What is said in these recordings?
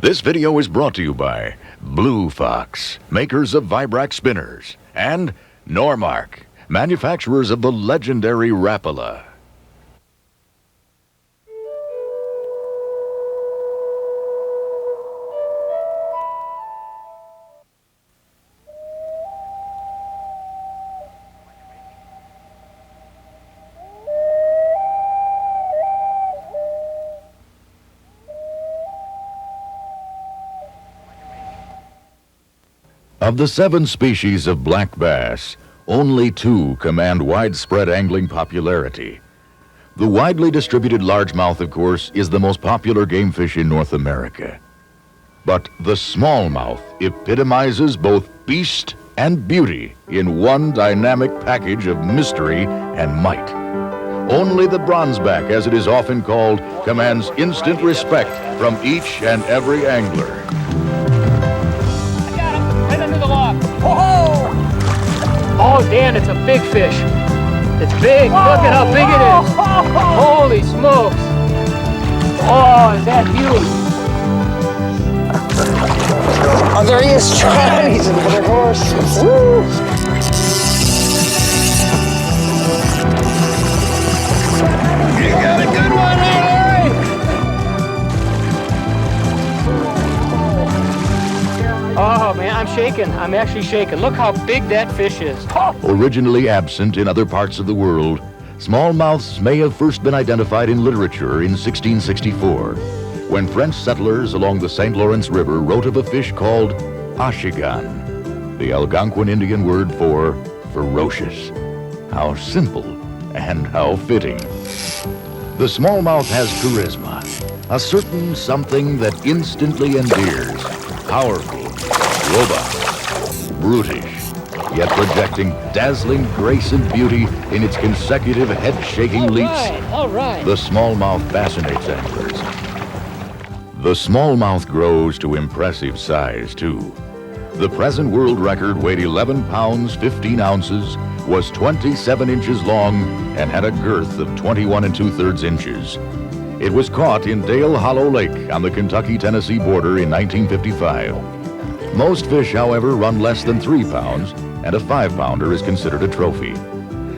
This video is brought to you by Blue Fox, makers of Vibrax spinners, and Normark, manufacturers of the legendary Rapala. Of the 7 species of black bass, only 2 command widespread angling popularity. The widely distributed largemouth, of course, is the most popular game fish in North America. But the smallmouth epitomizes both beast and beauty in one dynamic package of mystery and might. Only the bronzeback, as it is often called, commands instant respect from each and every angler. Oh, Dan, it's a big fish. It's big. Look at how big it is. Holy smokes. Oh, is that huge? Oh, there he is, John. He's another horse. Woo! You got a good one, Larry! Oh, man, I'm shaking. I'm actually shaking. Look how big that fish is. Originally absent in other parts of the world, smallmouths may have first been identified in literature in 1664, when French settlers along the St. Lawrence River wrote of a fish called ashigan, the Algonquin Indian word for ferocious. How simple and how fitting. The smallmouth has charisma, a certain something that instantly endears, powerful, robust, brutish, yet projecting dazzling grace and beauty in its consecutive head-shaking leaps. All right. The smallmouth fascinates anglers. The smallmouth grows to impressive size, too. The present world record weighed 11 pounds, 15 ounces, was 27 inches long, and had a girth of 21 2/3 inches. It was caught in Dale Hollow Lake on the Kentucky-Tennessee border in 1955. Most fish, however, run less than 3 pounds, and a 5-pounder is considered a trophy.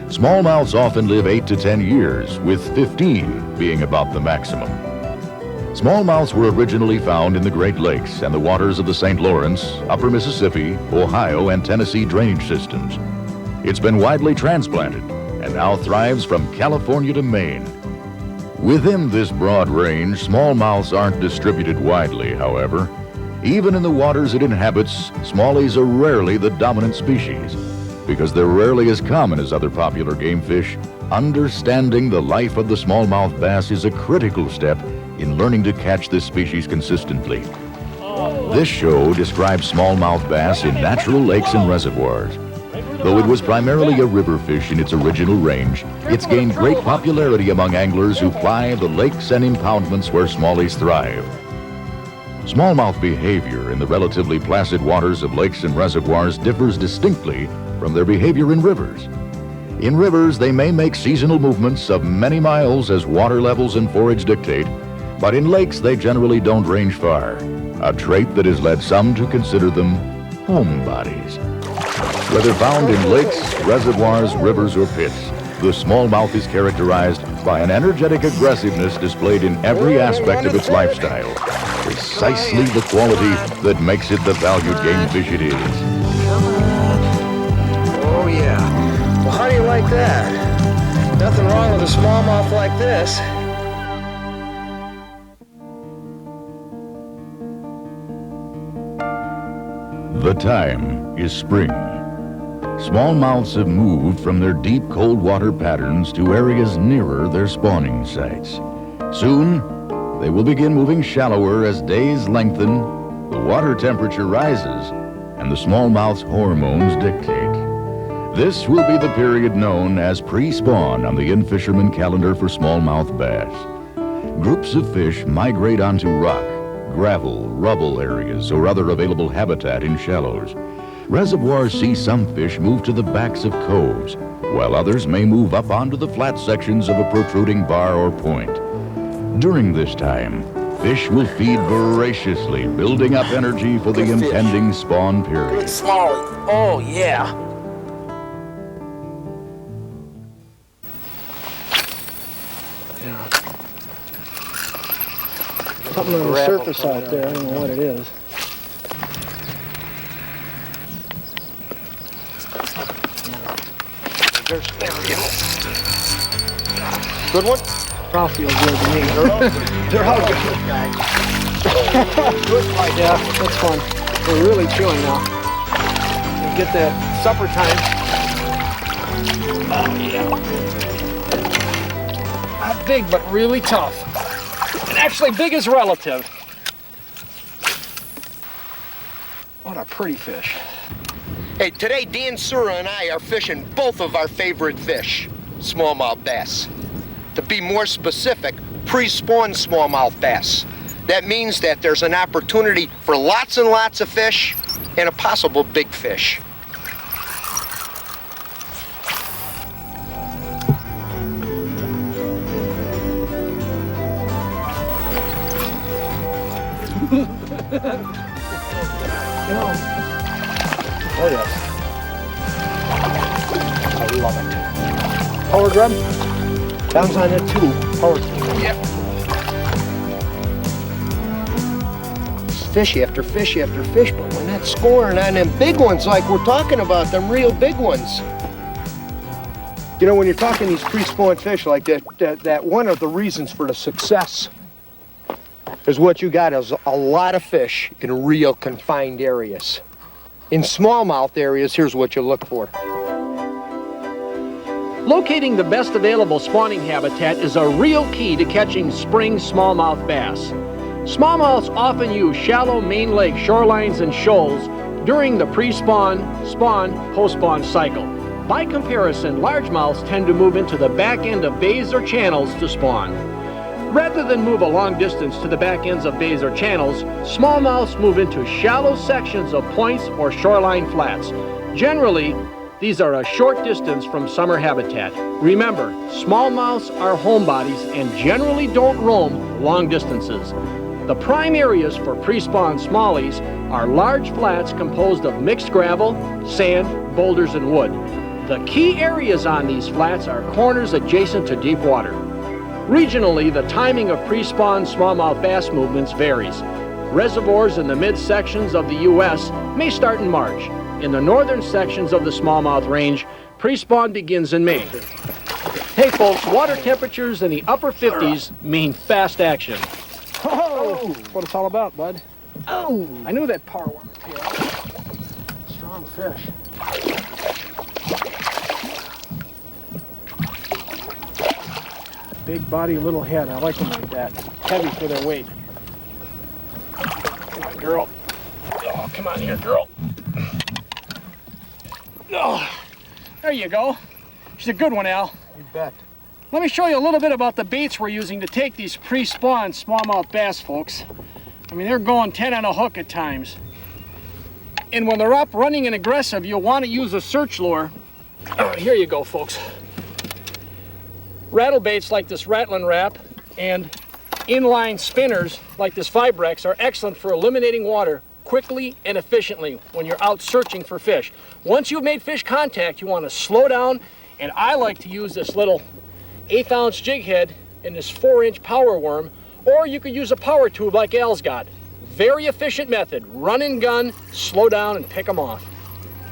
Smallmouths often live 8 to 10 years, with 15 being about the maximum. Smallmouths were originally found in the Great Lakes and the waters of the St. Lawrence, Upper Mississippi, Ohio, and Tennessee drainage systems. It's been widely transplanted and now thrives from California to Maine. Within this broad range, smallmouths aren't distributed widely, however. Even in the waters it inhabits, smallies are rarely the dominant species. Because they're rarely as common as other popular game fish, understanding the life of the smallmouth bass is a critical step in learning to catch this species consistently. This show describes smallmouth bass in natural lakes and reservoirs. Though it was primarily a river fish in its original range, it's gained great popularity among anglers who ply the lakes and impoundments where smallies thrive. Smallmouth behavior in the relatively placid waters of lakes and reservoirs differs distinctly from their behavior in rivers. In rivers, they may make seasonal movements of many miles as water levels and forage dictate, but in lakes they generally don't range far, a trait that has led some to consider them homebodies. Whether found in lakes, reservoirs, rivers, or pits, the smallmouth is characterized by an energetic aggressiveness displayed in every aspect of its lifestyle. Precisely the quality that makes it the valued game fish it is. Oh, yeah. Well, how do you like that? Nothing wrong with a smallmouth like this. The time is spring. Smallmouths have moved from their deep cold water patterns to areas nearer their spawning sites. Soon, they will begin moving shallower as days lengthen, the water temperature rises, and the smallmouth's hormones dictate. This will be the period known as pre-spawn on the in-fisherman calendar for smallmouth bass. Groups of fish migrate onto rock, gravel, rubble areas, or other available habitat in shallows. Reservoirs see some fish move to the backs of coves, while others may move up onto the flat sections of a protruding bar or point. During this time, Fish will feed voraciously, building up energy for the impending spawn period. Big smallmouth. Oh, yeah. Something on the surface out there. I don't know what it is. There we go. Good one? All feels good to me. They're all good, guys. Good fight. Yeah, that's fun. We're really chewing now. We get that supper time. Oh, yeah. Not big, but really tough. And actually, big is relative. What a pretty fish. Hey, today Dan Sura and I are fishing both of our favorite fish, smallmouth bass. To be more specific, pre-spawn smallmouth bass. That means that there's an opportunity for lots and lots of fish and a possible big fish. Oh, yes. I love it. Power drum? Sounds on it too. Power drum. Yep. It's fish after fish after fish, but we're not scoring on them big ones like we're talking about, them real big ones. You know, when you're talking these pre-spawn fish like that, one of the reasons for the success is what you got is a lot of fish in real confined areas. In smallmouth areas, here's what you look for. Locating the best available spawning habitat is a real key to catching spring smallmouth bass. Smallmouths often use shallow main lake shorelines and shoals during the pre-spawn, spawn, post-spawn cycle. By comparison, largemouths tend to move into the back end of bays or channels to spawn. Rather than move a long distance to the back ends of bays or channels, smallmouths move into shallow sections of points or shoreline flats. Generally, these are a short distance from summer habitat. Remember, smallmouths are homebodies and generally don't roam long distances. The prime areas for pre-spawn smallies are large flats composed of mixed gravel, sand, boulders, and wood. The key areas on these flats are corners adjacent to deep water. Regionally, the timing of pre-spawn smallmouth bass movements varies. Reservoirs in the mid-sections of the U.S. may start in March. In the northern sections of the smallmouth range, pre-spawn begins in May. Hey folks, water temperatures in the upper 50s mean fast action. Oh, that's what it's all about, bud. Oh, I knew that power worm would be out. Strong fish. Big body, little head. I like them like that. Heavy for their weight. Come on, girl. Oh, come on here, girl. Oh, there you go. She's a good one, Al. You bet. Let me show you a little bit about the baits we're using to take these pre-spawn smallmouth bass, folks. I mean, they're going 10 on a hook at times. And when they're up, running and aggressive, you'll want to use a search lure. Here you go, folks. Rattle baits like this Rattling Rap and inline spinners like this Vibrex are excellent for eliminating water quickly and efficiently when you're out searching for fish. Once you've made fish contact, you want to slow down, and I like to use this little 1/8 ounce jig head and this 4-inch power worm, or you could use a power tube like Al's got. Very efficient method. Run and gun, slow down, and pick them off.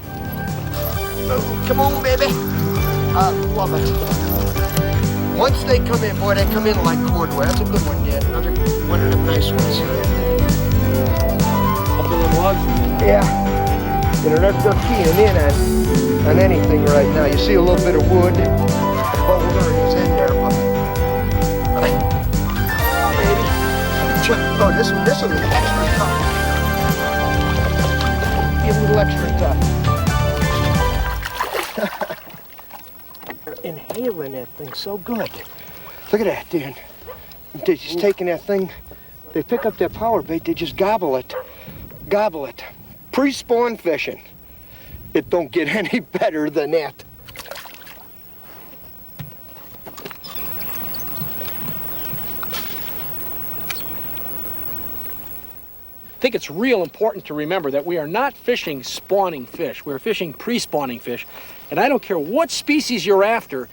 Oh, come on, baby. I love it. Once they come in, boy, they come in like cordwood. That's a good one, Dad. Another one of them nice ones. Up in the logs? Yeah. You know, they're keying in on anything right now. You see a little bit of wood. Boulder is in there, but... Oh, baby. Oh, this one is a little extra tough. Be a little extra tough. Inhaling that thing so good. Look at that, Dan. They're just taking that thing, they pick up that power bait, they just gobble it. Gobble it. Pre-spawn fishing. It don't get any better than that. think it's real important to remember that we are not fishing spawning fish. We're fishing pre-spawning fish. And I don't care what species you're after,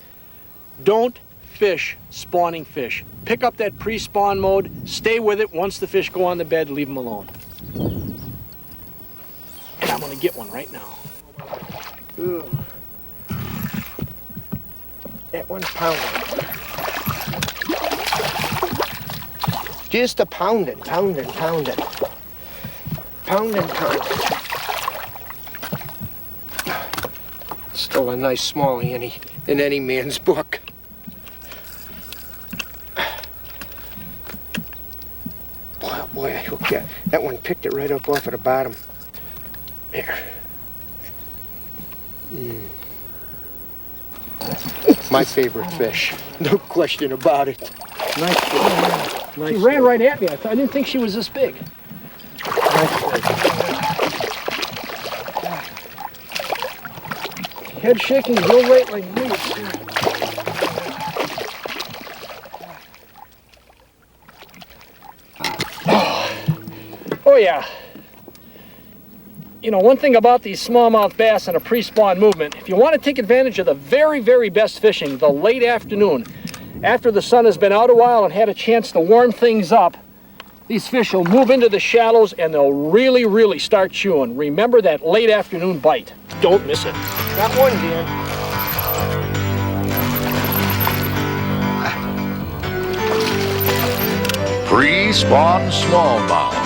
don't fish spawning fish. Pick up that pre-spawn mode, stay with it. Once the fish go on the bed, leave them alone. And I'm gonna get one right now. Ooh. That one's pounding. Just a pounding. Pounding. Still a nice smallie in any man's book. Boy, I hooked that. That one picked it right up off of the bottom. There. My favorite fish. No question about it. Nice fish. Nice She ran right at me. I didn't think she was this big. Nice fish. Head shaking, real right like me. Oh yeah. You know, one thing about these smallmouth bass and a pre-spawn movement, if you want to take advantage of the very, very best fishing, the late afternoon, after the sun has been out a while and had a chance to warm things up, these fish will move into the shallows and they'll really, really start chewing. Remember that late afternoon bite. Don't miss it. Got one, Dan. Pre-spawn smallmouths.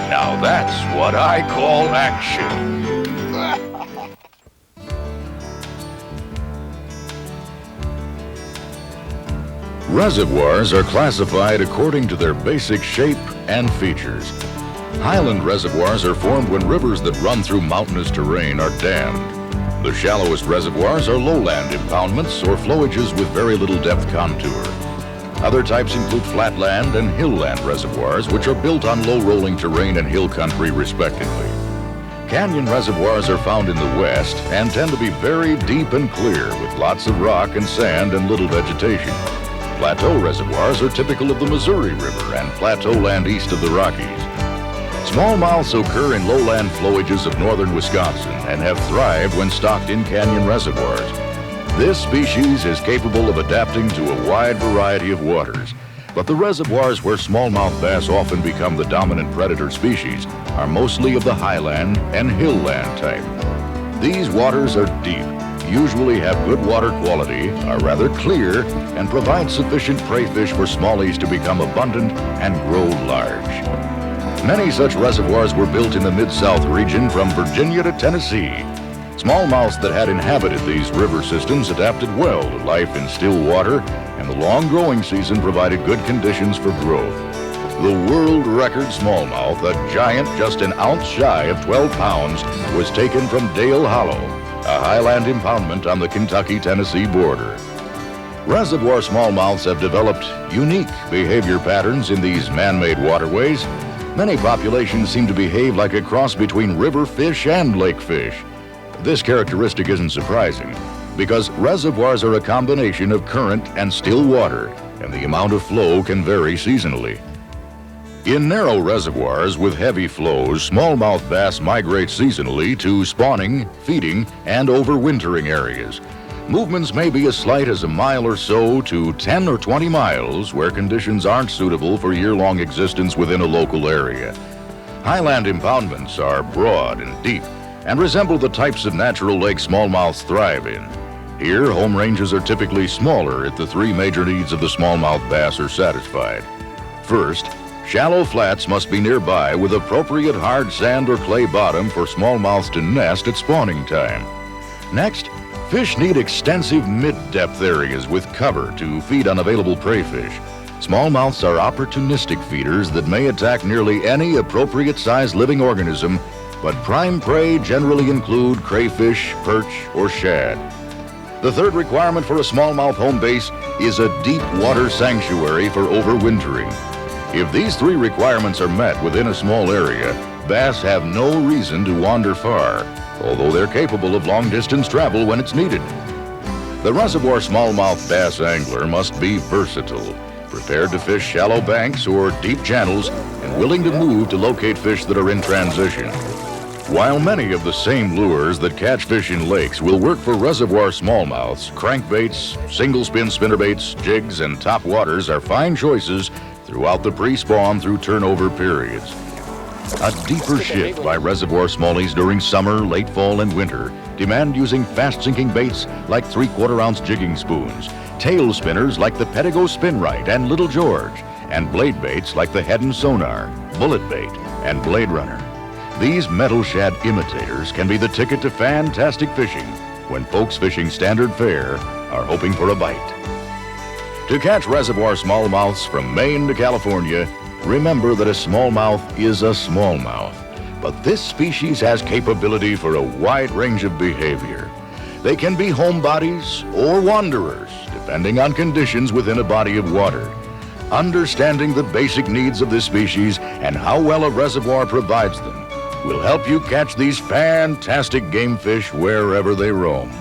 Now that's what I call action. Reservoirs are classified according to their basic shape and features. Highland reservoirs are formed when rivers that run through mountainous terrain are dammed. The shallowest reservoirs are lowland impoundments or flowages with very little depth contour. Other types include flatland and hillland reservoirs, which are built on low-rolling terrain and hill country, respectively. Canyon reservoirs are found in the west and tend to be very deep and clear, with lots of rock and sand and little vegetation. Plateau reservoirs are typical of the Missouri River and plateau land east of the Rockies. Smallmouths occur in lowland flowages of northern Wisconsin and have thrived when stocked in canyon reservoirs. This species is capable of adapting to a wide variety of waters, but the reservoirs where smallmouth bass often become the dominant predator species are mostly of the highland and hillland type. These waters are deep, usually have good water quality, are rather clear, and provide sufficient prey fish for smallies to become abundant and grow large. Many such reservoirs were built in the Mid-South region from Virginia to Tennessee. Smallmouths that had inhabited these river systems adapted well to life in still water, and the long growing season provided good conditions for growth. The world record smallmouth, a giant just an ounce shy of 12 pounds, was taken from Dale Hollow, a highland impoundment on the Kentucky-Tennessee border. Reservoir smallmouths have developed unique behavior patterns in these man-made waterways. Many populations seem to behave like a cross between river fish and lake fish. This characteristic isn't surprising, because reservoirs are a combination of current and still water, and the amount of flow can vary seasonally. In narrow reservoirs with heavy flows, smallmouth bass migrate seasonally to spawning, feeding, and overwintering areas. Movements may be as slight as a mile or so to 10 or 20 miles where conditions aren't suitable for year-long existence within a local area. Highland impoundments are broad and deep and resemble the types of natural lake smallmouths thrive in. Here, home ranges are typically smaller if the three major needs of the smallmouth bass are satisfied. First, shallow flats must be nearby with appropriate hard sand or clay bottom for smallmouths to nest at spawning time. Next, fish need extensive mid-depth areas with cover to feed on available prey fish. Smallmouths are opportunistic feeders that may attack nearly any appropriate-sized living organism, but prime prey generally include crayfish, perch, or shad. The third requirement for a smallmouth home base is a deep water sanctuary for overwintering. If these three requirements are met within a small area, bass have no reason to wander far, although they're capable of long-distance travel when it's needed. The reservoir smallmouth bass angler must be versatile. prepared to fish shallow banks or deep channels, and willing to move to locate fish that are in transition. While many of the same lures that catch fish in lakes will work for reservoir smallmouths, crankbaits, single spin spinnerbaits, jigs, and top waters are fine choices throughout the pre-spawn through turnover periods. A deeper shift by reservoir smallies during summer, late fall, and winter demand using fast-sinking baits like 3/4-ounce jigging spoons, tail spinners like the Pedigo Spin Right and Little George, and blade baits like the Head & Sonar, Bullet Bait, and Blade Runner. These metal shad imitators can be the ticket to fantastic fishing when folks fishing standard fare are hoping for a bite. To catch reservoir smallmouths from Maine to California, remember that a smallmouth is a smallmouth, but this species has capability for a wide range of behavior. They can be homebodies or wanderers, depending on conditions within a body of water. Understanding the basic needs of this species and how well a reservoir provides them will help you catch these fantastic game fish wherever they roam.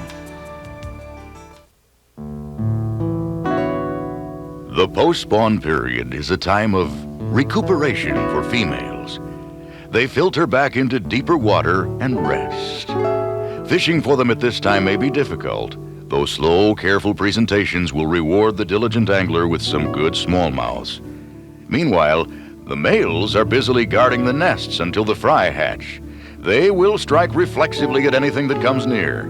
The post-spawn period is a time of recuperation for females. They filter back into deeper water and rest. Fishing for them at this time may be difficult, though slow, careful presentations will reward the diligent angler with some good smallmouths. Meanwhile, the males are busily guarding the nests until the fry hatch. They will strike reflexively at anything that comes near.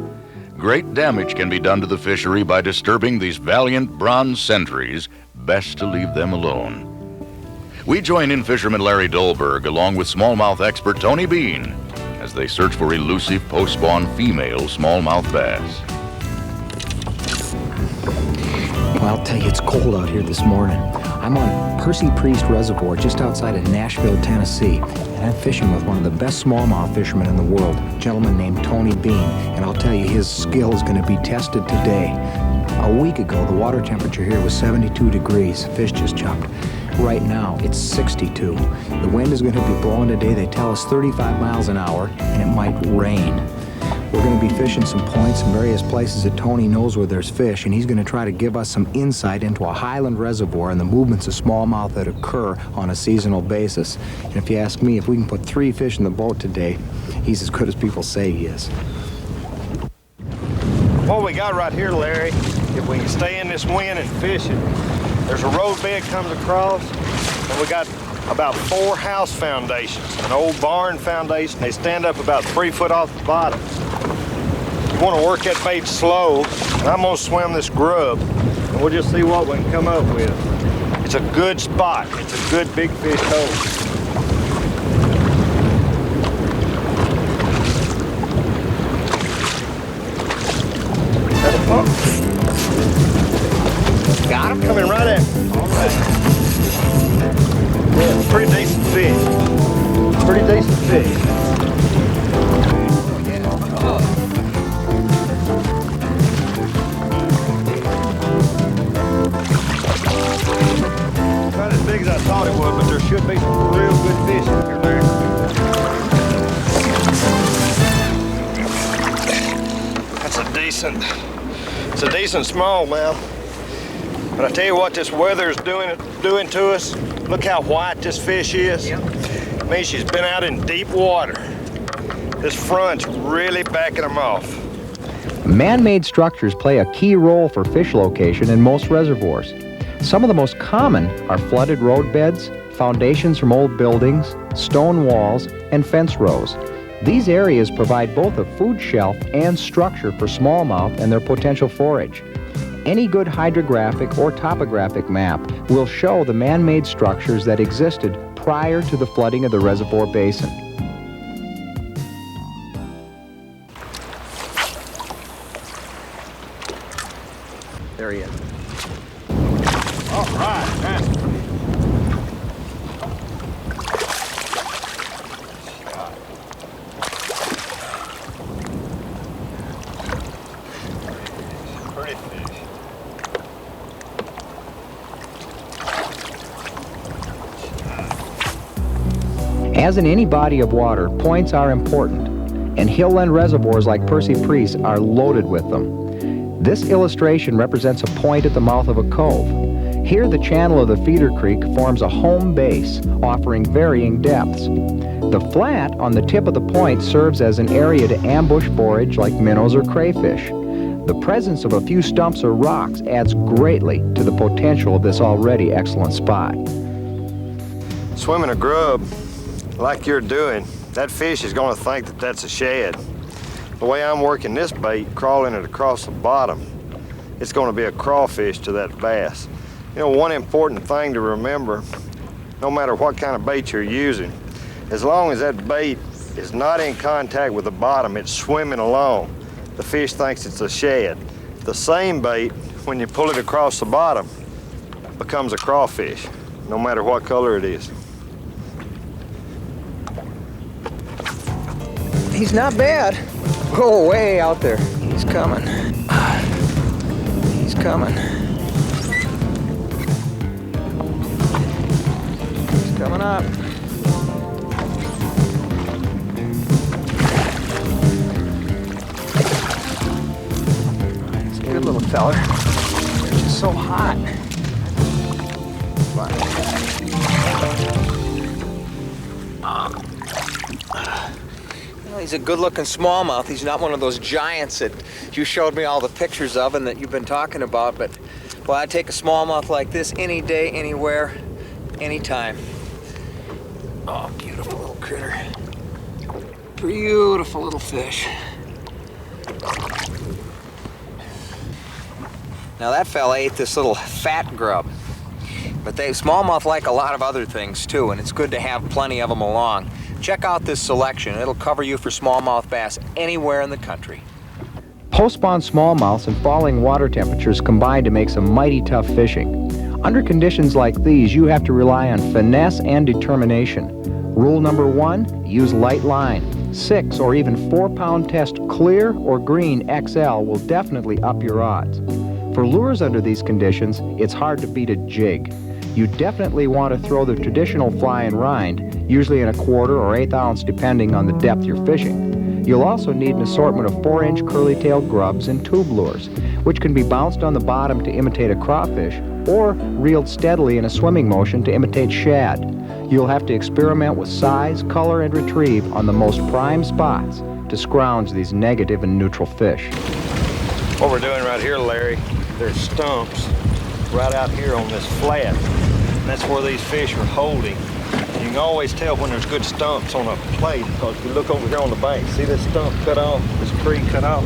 Great damage can be done to the fishery by disturbing these valiant bronze sentries. Best to leave them alone. We join in fisherman Larry Dolberg along with smallmouth expert Tony Bean as they search for elusive post-spawn female smallmouth bass. Well, I'll tell you, it's cold out here this morning. I'm on Percy Priest Reservoir just outside of Nashville, Tennessee, and I'm fishing with one of the best smallmouth fishermen in the world, a gentleman named Tony Bean, and I'll tell you, his skill is going to be tested today. A week ago, the water temperature here was 72 degrees. Fish just jumped. Right now, it's 62. The wind is going to be blowing today. They tell us 35 miles an hour, and it might rain. We're going to be fishing some points in various places that Tony knows where there's fish, and he's going to try to give us some insight into a highland reservoir and the movements of smallmouth that occur on a seasonal basis. And if you ask me, if we can put 3 fish in the boat today, he's as good as people say he is. What we got right here, Larry, if we can stay in this wind and fish it, there's a road bed comes across, and we got about 4 house foundations, an old barn foundation. They stand up about 3 foot off the bottom. You want to work that bait slow, and I'm going to swim this grub, and we'll just see what we can come up with. It's a good spot. It's a good big fish hole. Got him coming right at me. All right. Yeah, pretty decent fish. Pretty decent fish. Not as big as I thought it was, but there should be some real good fish in here, Larry. That's a decent smallmouth. But I tell you what this weather's doing to us. Look how white this fish is. Yep. It means she's been out in deep water. This front's really backing them off. Man-made structures play a key role for fish location in most reservoirs. Some of the most common are flooded roadbeds, foundations from old buildings, stone walls, and fence rows. These areas provide both a food shelf and structure for smallmouth and their potential forage. Any good hydrographic or topographic map will show the man-made structures that existed prior to the flooding of the reservoir basin. There he is. All right, nice. Pretty fish. As in any body of water, points are important, and hillland reservoirs like Percy Priest are loaded with them. This illustration represents a point at the mouth of a cove. Here, the channel of the feeder creek forms a home base, offering varying depths. The flat on the tip of the point serves as an area to ambush forage like minnows or crayfish. The presence of a few stumps or rocks adds greatly to the potential of this already excellent spot. Swimming a grub like you're doing, that fish is going to think that that's a shad. The way I'm working this bait, crawling it across the bottom, it's going to be a crawfish to that bass. You know, one important thing to remember, no matter what kind of bait you're using, as long as that bait is not in contact with the bottom, it's swimming along, the fish thinks it's a shad. The same bait, when you pull it across the bottom, becomes a crawfish, no matter what color it is. He's not bad. Oh, way out there. He's coming. He's coming. He's coming up. He's a good little feller. It's just so hot. Well, he's a good-looking smallmouth. He's not one of those giants that you showed me all the pictures of and that you've been talking about, but well, I'd take a smallmouth like this any day, anywhere, anytime. Oh, beautiful little critter. Beautiful little fish. Now that fella ate this little fat grub, but smallmouth like a lot of other things too, and it's good to have plenty of them along. Check out this selection. It'll cover you for smallmouth bass anywhere in the country. Post-spawn smallmouths and falling water temperatures combine to make some mighty tough fishing. Under conditions like these, you have to rely on finesse and determination. Rule number 1, use light line. 6 or even 4-pound test clear or green XL will definitely up your odds. For lures under these conditions, it's hard to beat a jig. You definitely want to throw the traditional fly and rind, usually in a 1/4 or 1/8 ounce depending on the depth you're fishing. You'll also need an assortment of 4-inch curly-tailed grubs and tube lures, which can be bounced on the bottom to imitate a crawfish or reeled steadily in a swimming motion to imitate shad. You'll have to experiment with size, color, and retrieve on the most prime spots to scrounge these negative and neutral fish. What we're doing right here, Larry, there's stumps right out here on this flat. That's where these fish are holding. You can always tell when there's good stumps on a plate because if you look over here on the bank, see this stump cut off, this tree cut off?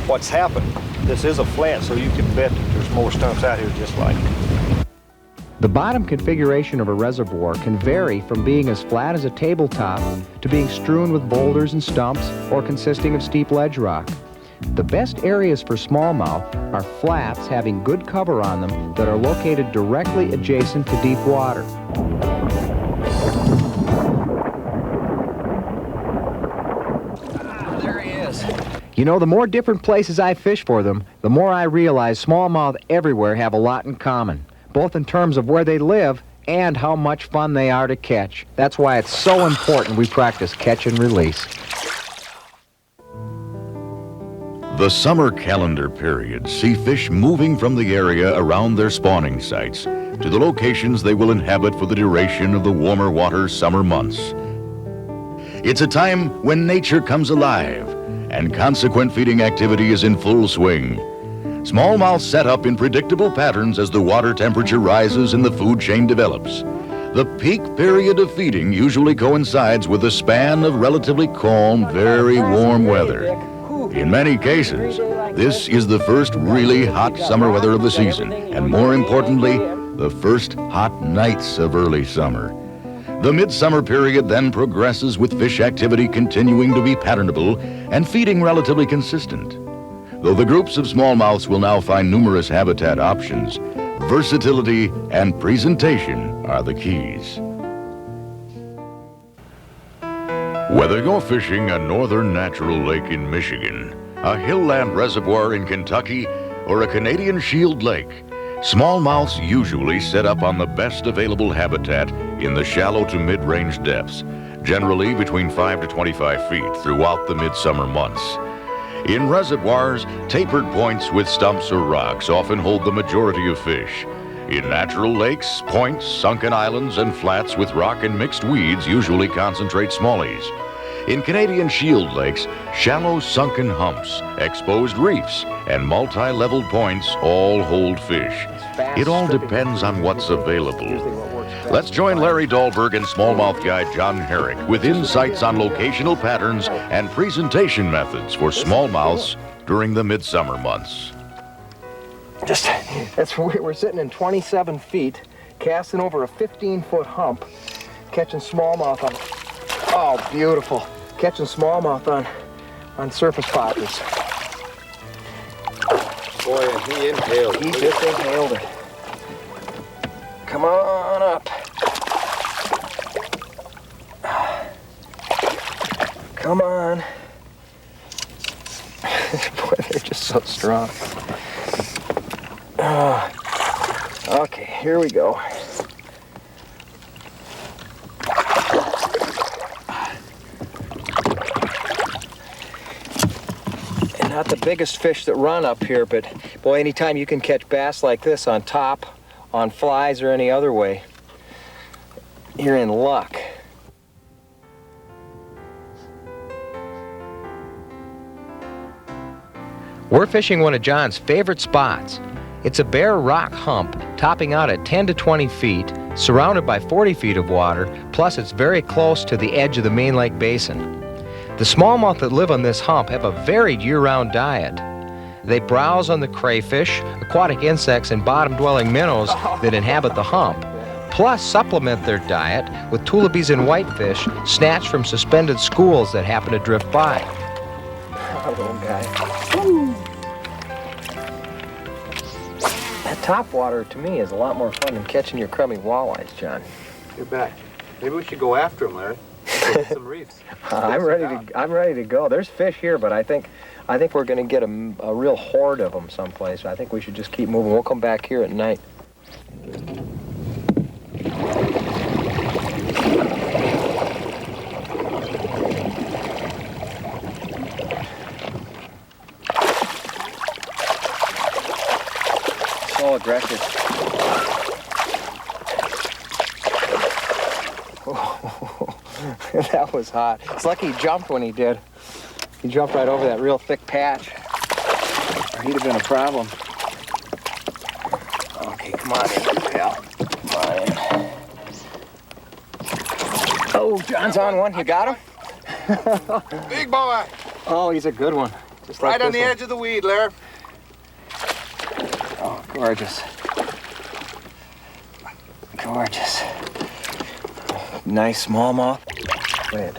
What's happened? This is a flat, so you can bet that there's more stumps out here just like it. The bottom configuration of a reservoir can vary from being as flat as a tabletop to being strewn with boulders and stumps or consisting of steep ledge rock. The best areas for smallmouth are flats having good cover on them that are located directly adjacent to deep water. There he is. You know, the more different places I fish for them, the more I realize smallmouth everywhere have a lot in common, both in terms of where they live and how much fun they are to catch. That's why it's so important we practice catch and release. The summer calendar periods see fish moving from the area around their spawning sites to the locations they will inhabit for the duration of the warmer water summer months. It's a time when nature comes alive and consequent feeding activity is in full swing. Smallmouth set up in predictable patterns as the water temperature rises and the food chain develops. The peak period of feeding usually coincides with a span of relatively calm, very warm weather. In many cases, this is the first really hot summer weather of the season, and more importantly, the first hot nights of early summer. The midsummer period then progresses with fish activity continuing to be patternable and feeding relatively consistent. Though the groups of smallmouths will now find numerous habitat options, versatility and presentation are the keys. Whether you're fishing a northern natural lake in Michigan, a hillland reservoir in Kentucky, or a Canadian shield lake, smallmouths usually set up on the best available habitat in the shallow to mid-range depths, generally between 5 to 25 feet throughout the midsummer months. In reservoirs, tapered points with stumps or rocks often hold the majority of fish. In natural lakes, points, sunken islands, and flats with rock and mixed weeds usually concentrate smallies. In Canadian shield lakes, shallow sunken humps, exposed reefs, and multi-leveled points all hold fish. It all depends on what's available. Let's join Larry Dahlberg and smallmouth guide John Herrick with insights on locational patterns and presentation methods for smallmouths during the midsummer months. We're sitting in 27 feet, casting over a 15-foot hump, catching smallmouth on. Oh, beautiful! Catching smallmouth on surface poppers. Boy, and he inhaled it. He just inhaled it. Come on up. Come on. Boy, they're just so strong. Okay, here we go. And not the biggest fish that run up here, but boy, anytime you can catch bass like this on top, on flies, or any other way, you're in luck. We're fishing one of John's favorite spots. It's a bare rock hump topping out at 10 to 20 feet, surrounded by 40 feet of water, plus it's very close to the edge of the main lake basin. The smallmouth that live on this hump have a varied year-round diet. They browse on the crayfish, aquatic insects, and bottom-dwelling minnows that inhabit the hump, plus supplement their diet with tullibees and whitefish snatched from suspended schools that happen to drift by. Oh, little guy. Woo. That top water, to me, is a lot more fun than catching your crummy walleyes, John. You bet. Maybe we should go after him, Larry. Get some reefs. I'm ready to go. There's fish here, but I think we're going to get a real horde of them someplace. I think we should just keep moving. We'll come back here at night. So aggressive. That was hot. It's lucky he jumped when he did. He jumped right over that real thick patch. Or he'd have been a problem. Okay, come on in, pal. Come on in. Oh, John's on one. You got him? Big boy. Oh, he's a good one. Just Right like on the this one. edge of the weed, Larry. Oh, gorgeous. Gorgeous. Nice smallmouth. Good.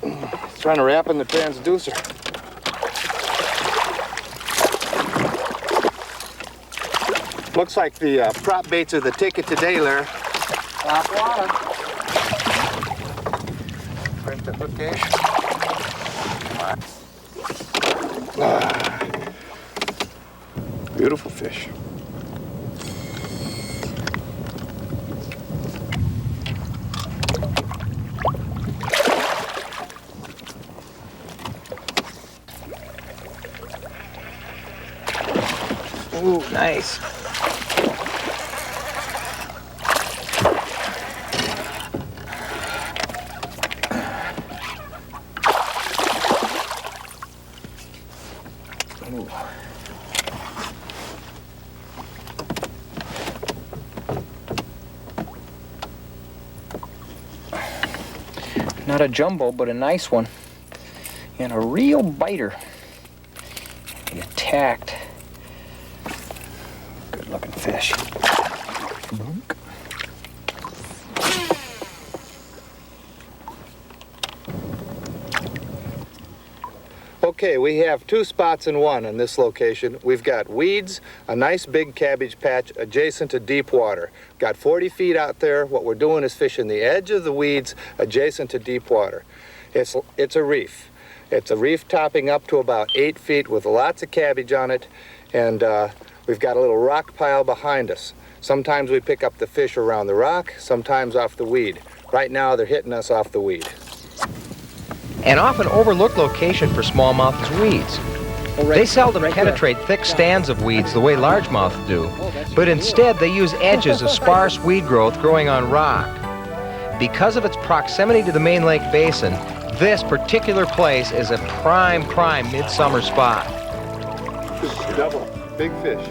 He's trying to wrap in the transducer. Looks like the prop baits are the ticket today, Larry. Top water. Break the hook gauge. Beautiful fish. Ooh, nice. Ooh. Not a jumbo, but a nice one. And a real biter. He attacked. Good looking fish. Bonk. Okay, we have two spots in one in this location. We've got weeds, a nice big cabbage patch adjacent to deep water. Got 40 feet out there. What we're doing is fishing the edge of the weeds adjacent to deep water. It's a reef. It's a reef topping up to about 8 feet with lots of cabbage on it, and we've got a little rock pile behind us. Sometimes we pick up the fish around the rock, sometimes off the weed. Right now they're hitting us off the weed. An often overlooked location for smallmouth is weeds. They seldom penetrate thick stands of weeds the way largemouth do, but instead they use edges of sparse weed growth growing on rock. Because of its proximity to the main lake basin, this particular place is a prime midsummer spot. Double, big fish.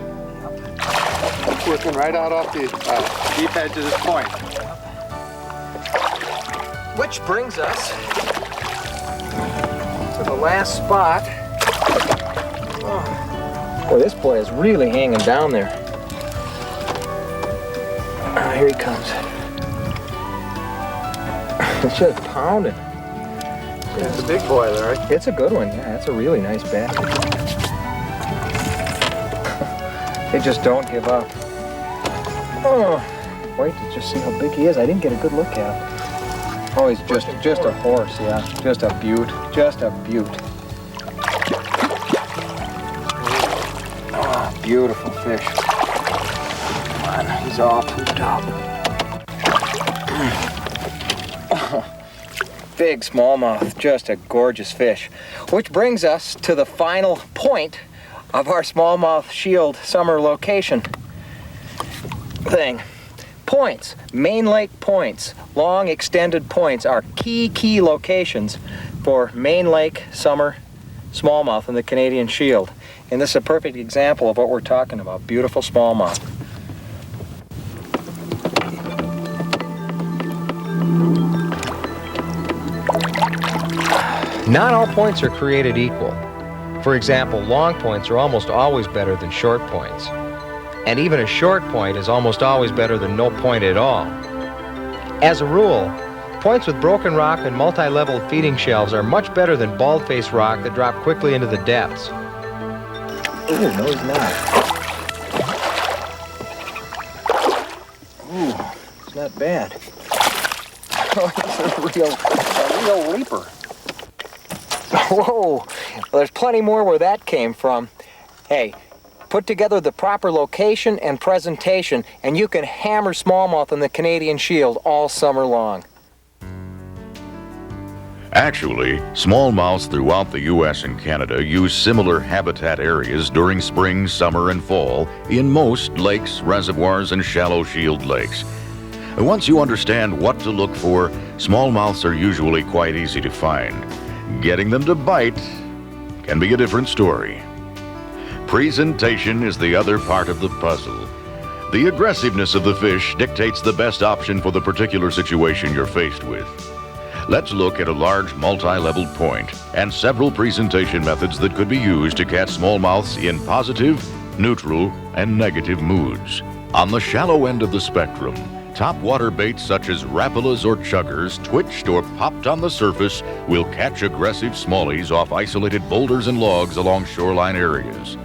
Working right out off the deep edge of this point. Which brings us to the last spot. Oh. Boy, this boy is really hanging down there. Oh, here he comes. It's just pounding. Yeah, it's a big boy, Larry. It's a good one, yeah. It's a really nice bat. They just don't give up. Oh, wait to just see how big he is. I didn't get a good look at him. Oh, he's just a horse, yeah. Just a beaut. Just a beaut. Oh, beautiful fish. Come on, he's all pooped up. Big smallmouth, just a gorgeous fish. Which brings us to the final point of our smallmouth shield summer location thing. Points, main lake points, long extended points are key locations for main lake summer smallmouth in the Canadian Shield. And this is a perfect example of what we're talking about, beautiful smallmouth. Not all points are created equal. For example, long points are almost always better than short points. And even a short point is almost always better than no point at all. As a rule, points with broken rock and multi-level feeding shelves are much better than bald-faced rock that drop quickly into the depths. Ooh, no he's not. Ooh, it's not bad. Oh, he's a real leaper. Whoa, well, there's plenty more where that came from. Hey, put together the proper location and presentation, and you can hammer smallmouth in the Canadian Shield all summer long. Actually, smallmouths throughout the U.S. and Canada use similar habitat areas during spring, summer, and fall in most lakes, reservoirs, and shallow shield lakes. Once you understand what to look for, smallmouths are usually quite easy to find. Getting them to bite can be a different story. Presentation is the other part of the puzzle. The aggressiveness of the fish dictates the best option for the particular situation you're faced with. Let's look at a large multi-leveled point and several presentation methods that could be used to catch smallmouths in positive, neutral, and negative moods. On the shallow end of the spectrum, top water baits such as rapalas or chuggers twitched or popped on the surface will catch aggressive smallies off isolated boulders and logs along shoreline areas.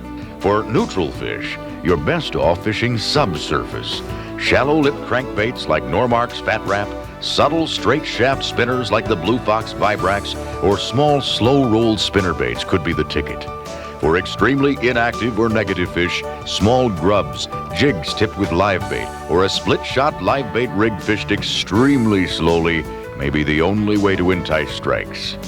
For neutral fish, you're best off fishing subsurface. Shallow lip crankbaits like Normark's Fat Wrap, subtle straight shaft spinners like the Blue Fox Vibrax, or small slow rolled spinner baits could be the ticket. For extremely inactive or negative fish, small grubs, jigs tipped with live bait, or a split-shot live bait rig fished extremely slowly may be the only way to entice strikes.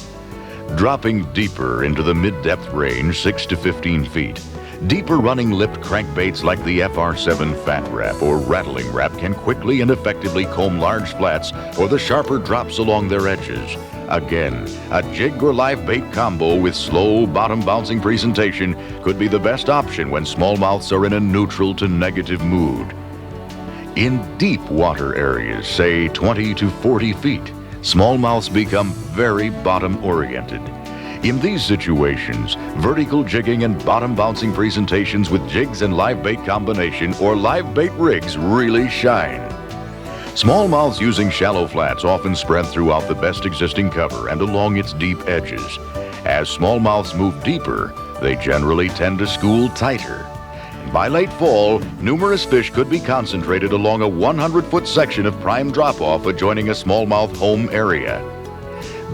Dropping deeper into the mid-depth range, 6 to 15 feet, deeper running lipped crankbaits like the FR7 Fat Wrap or Rattling Wrap can quickly and effectively comb large flats or the sharper drops along their edges. Again, a jig or live bait combo with slow bottom-bouncing presentation could be the best option when smallmouths are in a neutral to negative mood. In deep water areas, say 20 to 40 feet, smallmouths become very bottom-oriented. In these situations, vertical jigging and bottom-bouncing presentations with jigs and live bait combination or live bait rigs really shine. Smallmouths using shallow flats often spread throughout the best existing cover and along its deep edges. As smallmouths move deeper, they generally tend to school tighter. By late fall, numerous fish could be concentrated along a 100-foot section of prime drop-off adjoining a smallmouth home area.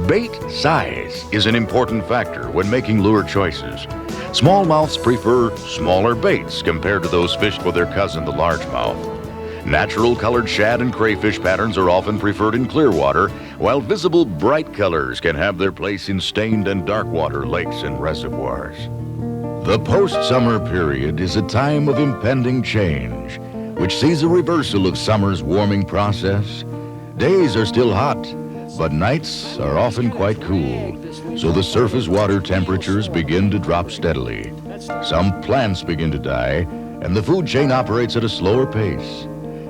Bait size is an important factor when making lure choices. Smallmouths prefer smaller baits compared to those fished for their cousin, the largemouth. Natural colored shad and crayfish patterns are often preferred in clear water, while visible bright colors can have their place in stained and dark water lakes and reservoirs. The post-summer period is a time of impending change, which sees a reversal of summer's warming process. Days are still hot, but nights are often quite cool, so the surface water temperatures begin to drop steadily. Some plants begin to die, and the food chain operates at a slower pace.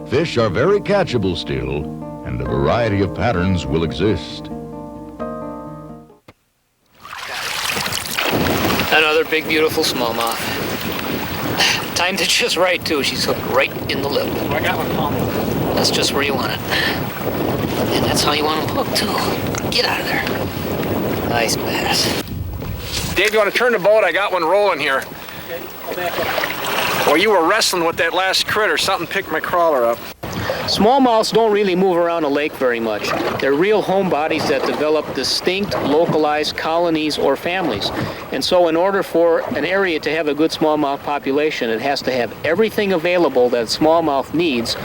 Fish are very catchable still, and a variety of patterns will exist. Another big, beautiful smallmouth. Timed it just right, too. She's hooked right in the lip. I got one, Tom. That's just where you want it. And that's how you want them hooked, too. Get out of there. Nice bass. Dave, you want to turn the boat? I got one rolling here. Okay, I'll back up. Well, you were wrestling with that last critter. Something picked my crawler up. Smallmouths don't really move around a lake very much. They're real homebodies that develop distinct, localized colonies or families. And so in order for an area to have a good smallmouth population, it has to have everything available that smallmouth needs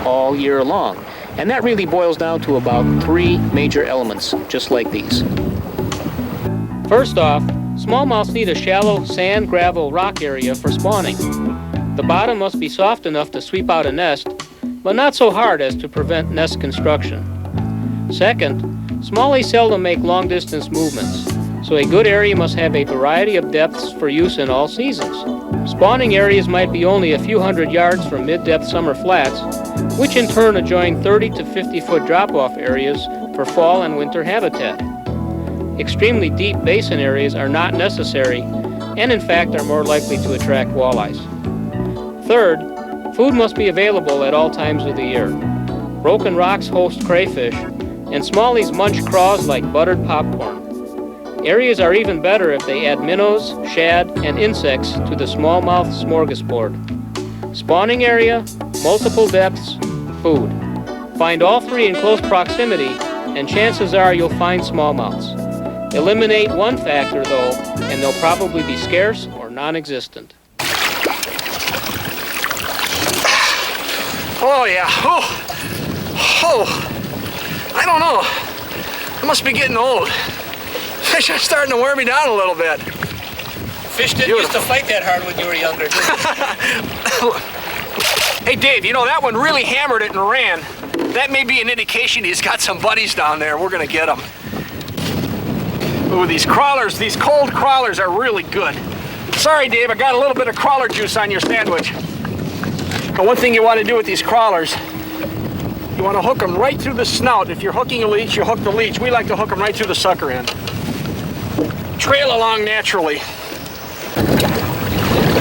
all year long. And that really boils down to about 3 major elements, just like these. First off, smallmouths need a shallow sand, gravel, rock area for spawning. The bottom must be soft enough to sweep out a nest, but not so hard as to prevent nest construction. Second, smallies seldom make long-distance movements, so a good area must have a variety of depths for use in all seasons. Spawning areas might be only a few hundred yards from mid-depth summer flats, which in turn adjoin 30 to 50-foot drop-off areas for fall and winter habitat. Extremely deep basin areas are not necessary, and in fact are more likely to attract walleyes. Third, food must be available at all times of the year. Broken rocks host crayfish, and smallies munch craws like buttered popcorn. Areas are even better if they add minnows, shad, and insects to the smallmouth smorgasbord. Spawning area, multiple depths, food. Find all 3 in close proximity, and chances are you'll find smallmouths. Eliminate one factor, though, and they'll probably be scarce or non-existent. Oh, yeah. Oh. I don't know. I must be getting old. Fish are starting to wear me down a little bit. Fish didn't used to fight that hard when you were younger, did Hey, Dave, you know, that one really hammered it and ran. That may be an indication he's got some buddies down there. We're going to get them. Ooh, these crawlers, these cold crawlers are really good. Sorry, Dave, I got a little bit of crawler juice on your sandwich. But one thing you want to do with these crawlers, you want to hook them right through the snout. If you're hooking a leech, you hook the leech. We like to hook them right through the sucker end. Trail along naturally.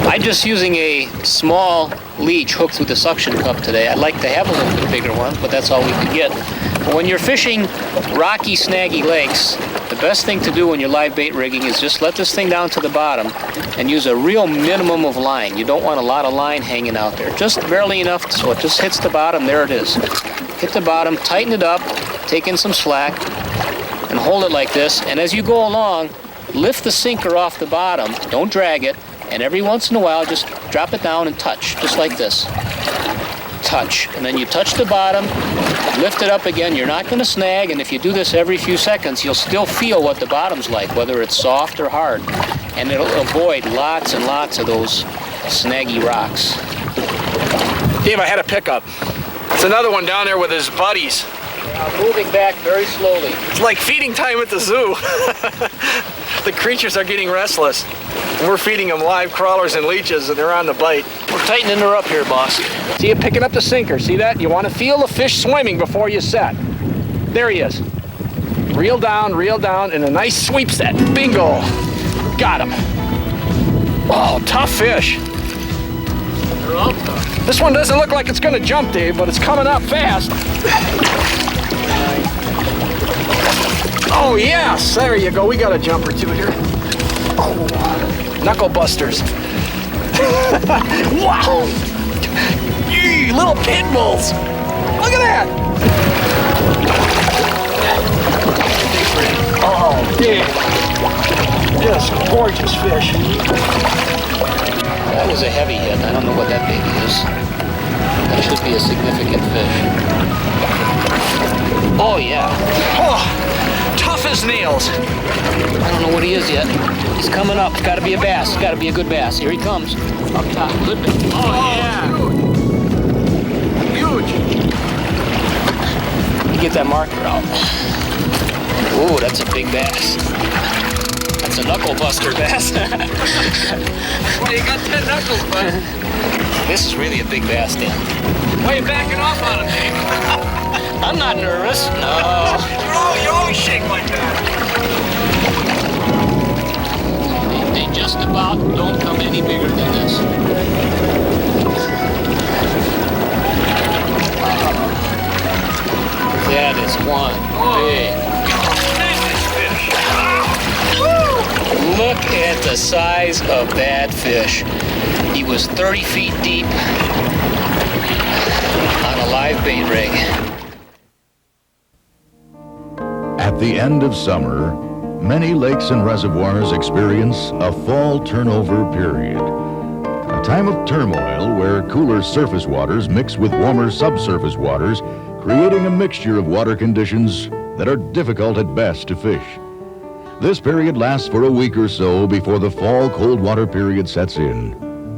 I'm just using a small leech hooked through the suction cup today. I'd like to have a little bit bigger one, but that's all we could get. But when you're fishing rocky, snaggy lakes, the best thing to do when you're live bait rigging is just let this thing down to the bottom and use a real minimum of line. You don't want a lot of line hanging out there. Just barely enough so it just hits the bottom. There it is. Hit the bottom, tighten it up, take in some slack, and hold it like this. And as you go along, lift the sinker off the bottom. Don't drag it. And every once in a while, just drop it down and touch, just like this. Touch. And then you touch the bottom, lift it up again. You're not going to snag, and if you do this every few seconds, you'll still feel what the bottom's like, whether it's soft or hard. And it'll avoid lots and lots of those snaggy rocks. Dave, I had a pickup. It's another one down there with his buddies. Moving back very slowly. It's like feeding time at the zoo. The creatures are getting restless. We're feeding them live crawlers and leeches, and they're on the bite. We're tightening her up here, boss. See you picking up the sinker. See that? You want to feel the fish swimming before you set. There he is. Reel down, and a nice sweep set. Bingo. Got him. Oh, tough fish. They're all tough. This one doesn't look like it's going to jump, Dave, but it's coming up fast. Oh, yes. There you go. We got a jump or two here. Oh, knuckle busters. Wow. Yee, little pit bulls. Look at that. Oh, Dave. Just gorgeous fish. That was a heavy hit. I don't know what that baby is. That should be a significant fish. Oh, yeah. Oh, tough as nails. I don't know what he is yet. He's coming up. It's got to be a bass. It's got to be a good bass. Here he comes. Up top. Good bit. Oh, yeah. Huge. You get that marker out. Ooh, that's a big bass. That's a knuckle buster bass. Well, you got 10 knuckles, bud. This is really a big bass, Dan. Why are you backing off on him, Dave? I'm not nervous. No. You always shake like that. They just about don't come any bigger than this. That is one big. Look at the size of that fish. He was 30 feet deep on a live bait rig. At the end of summer, many lakes and reservoirs experience a fall turnover period. A time of turmoil where cooler surface waters mix with warmer subsurface waters, creating a mixture of water conditions that are difficult at best to fish. This period lasts for a week or so before the fall cold water period sets in,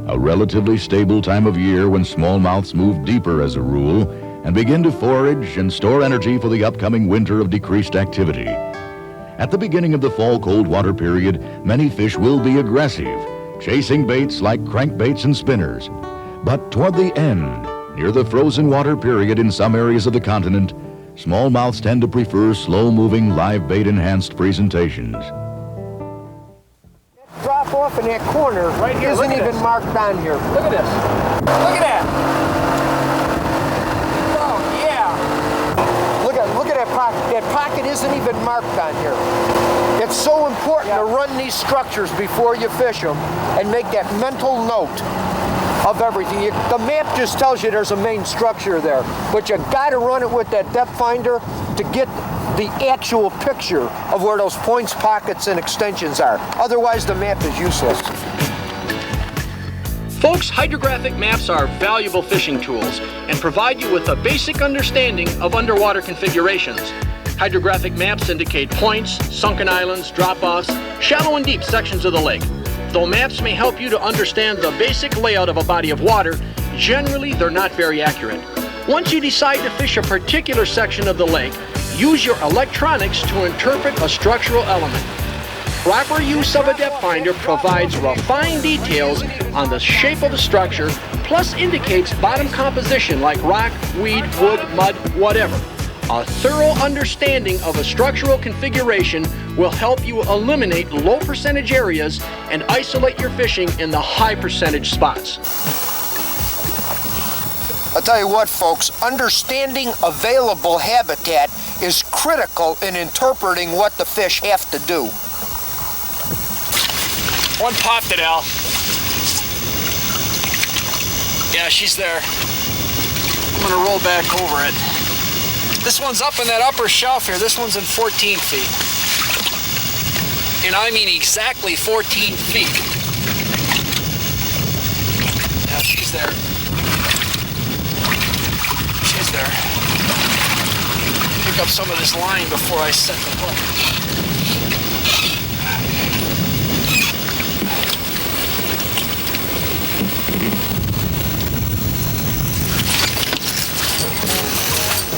a relatively stable time of year when smallmouths move deeper as a rule and begin to forage and store energy for the upcoming winter of decreased activity. At the beginning of the fall cold water period, many fish will be aggressive, chasing baits like crankbaits and spinners. But toward the end, near the frozen water period in some areas of the continent, smallmouths tend to prefer slow-moving live bait-enhanced presentations. Drop off in that corner Right here, isn't look at even this. marked on here. Look at this. Look at that. Oh, yeah. Look at that pocket. That pocket isn't even marked on here. It's so important to run these structures before you fish them and make that mental note of everything. The map just tells you there's a main structure there, but you got to run it with that depth finder to get the actual picture of where those points, pockets, and extensions are. Otherwise, the map is useless. Folks, hydrographic maps are valuable fishing tools and provide you with a basic understanding of underwater configurations. Hydrographic maps indicate points, sunken islands, drop-offs, shallow and deep sections of the lake. Though maps may help you to understand the basic layout of a body of water, generally they're not very accurate. Once you decide to fish a particular section of the lake, use your electronics to interpret a structural element. Proper use of a depth finder provides refined details on the shape of the structure, plus indicates bottom composition like rock, weed, wood, mud, whatever. A thorough understanding of a structural configuration will help you eliminate low percentage areas and isolate your fishing in the high percentage spots. I'll tell you what, folks, understanding available habitat is critical in interpreting what the fish have to do. One popped it, Al. Yeah, she's there. I'm gonna roll back over it. This one's up in that upper shelf here. This one's in 14 feet. And I mean exactly 14 feet. Yeah, she's there. She's there. Pick up some of this line before I set the hook.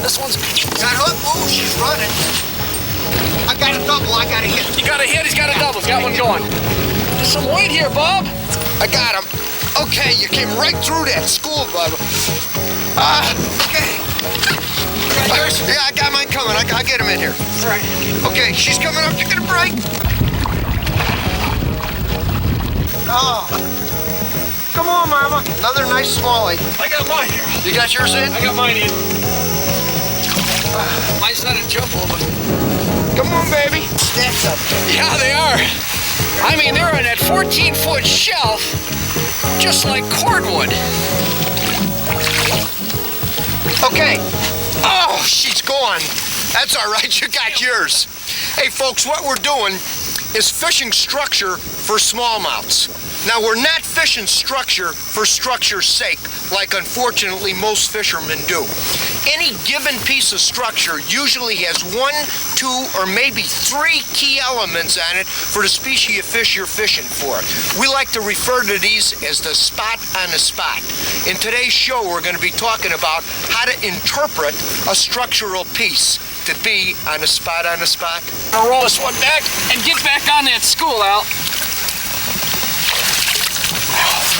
This one's Got hook? Oh, she's running. I got a double. I got a hit. You got a hit, he's got a double. He's got one going. There's some weight here, Bob. I got him. Okay, you came right through that school, Bubba. Okay. Yours? Yeah, I got mine coming. I'll get him in here. All right. Okay, she's coming up. You're gonna break. Oh. Come on, Mama. Another nice smallie. I got mine here. You got yours in? I got mine in. Mine's not a jumbo, but Come on, baby. Stacks up. yeah, they are. I mean, they're on that 14-foot shelf, just like cordwood. Okay. Oh, she's gone. That's all right. You got yours. Hey, folks, what we're doing is fishing structure for smallmouths. Now, we're not fishing structure for structure's sake, like unfortunately most fishermen do. Any given piece of structure usually has 1, 2, or maybe 3 key elements on it for the species of fish you're fishing for. We like to refer to these as the spot on the spot. In today's show, we're going to be talking about how to interpret a structural piece to be on the spot on the spot. I'll roll this one back and get back on that school, Al.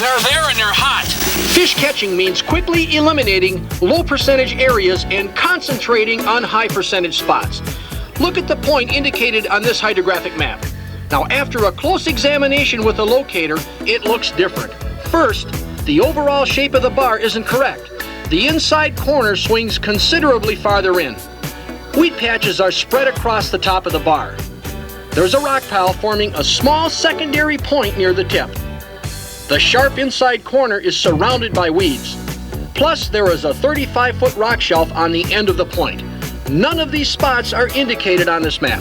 They're there and they're hot. Fish catching means quickly eliminating low percentage areas and concentrating on high percentage spots. Look at the point indicated on this hydrographic map. Now, after a close examination with a locator, it looks different. First, the overall shape of the bar isn't correct. The inside corner swings considerably farther in. Wheat patches are spread across the top of the bar. There's a rock pile forming a small secondary point near the tip. The sharp inside corner is surrounded by weeds. Plus, there is a 35-foot rock shelf on the end of the point. None of these spots are indicated on this map.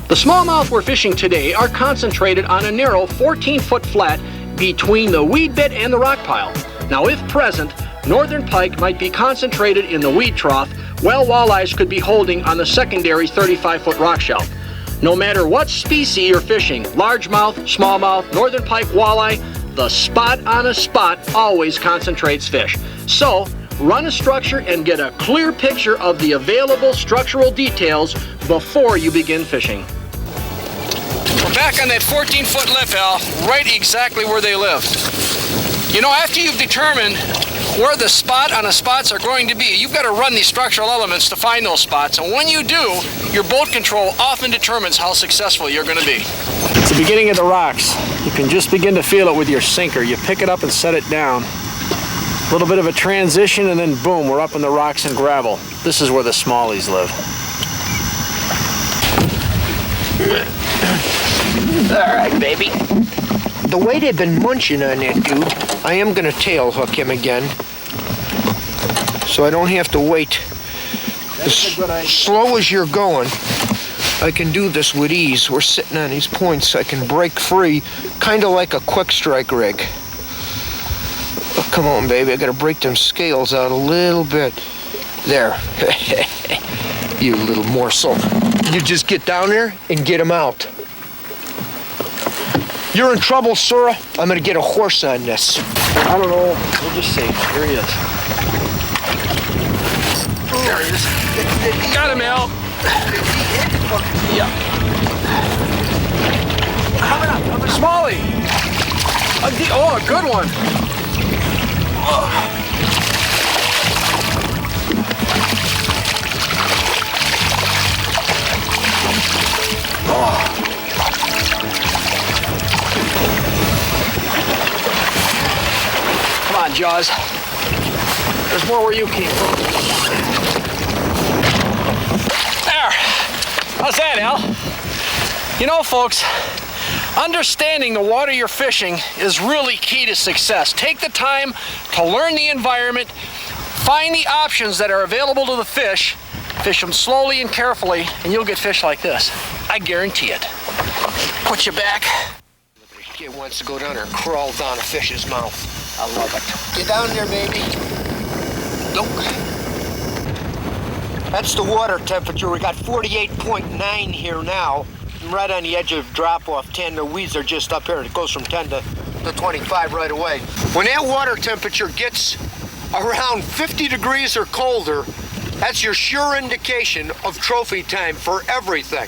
The smallmouth we're fishing today are concentrated on a narrow 14-foot flat between the weed bed and the rock pile. Now, if present, northern pike might be concentrated in the weed trough, while walleyes could be holding on the secondary 35-foot rock shelf. No matter what species you're fishing, largemouth, smallmouth, northern pike, walleye, the spot on a spot always concentrates fish. So, run a structure and get a clear picture of the available structural details before you begin fishing. We're back on that 14-foot lip, Al, right exactly where they live. You know, after you've determined where the spot on the spots are going to be, you've got to run these structural elements to find those spots. And when you do, your boat control often determines how successful you're going to be. It's the beginning of the rocks. You can just begin to feel it with your sinker. You pick it up and set it down. A little bit of a transition, and then boom, we're up in the rocks and gravel. This is where the smallies live. All right, baby. The way they've been munching on that dude, I am going to tail hook him again, so I don't have to wait. As slow as you're going, I can do this with ease. We're sitting on these points, so I can break free, kind of like a quick strike rig. Oh, come on, baby, I got to break them scales out a little bit. There. You little morsel. You just get down there and get him out. You're in trouble, sir. I'm gonna get a horse on this. I don't know. We'll just see. Here he is. There he is. Got him, Al. Yeah. Coming up. Smallie. Oh, a good one. Oh. Come on, Jaws. There's more where you came from. There. How's that, Al? You know, folks, understanding the water you're fishing is really key to success. Take the time to learn the environment, find the options that are available to the fish, fish them slowly and carefully, and you'll get fish like this. I guarantee it. Put you back. This kid wants to go down there and crawl down a fish's mouth. I love it. Get down there, baby. Nope. That's the water temperature. We got 48.9 here now. I'm right on the edge of drop-off 10. The weeds are just up here. It goes from 10 to 25 right away. When that water temperature gets around 50 degrees or colder, that's your sure indication of trophy time for everything.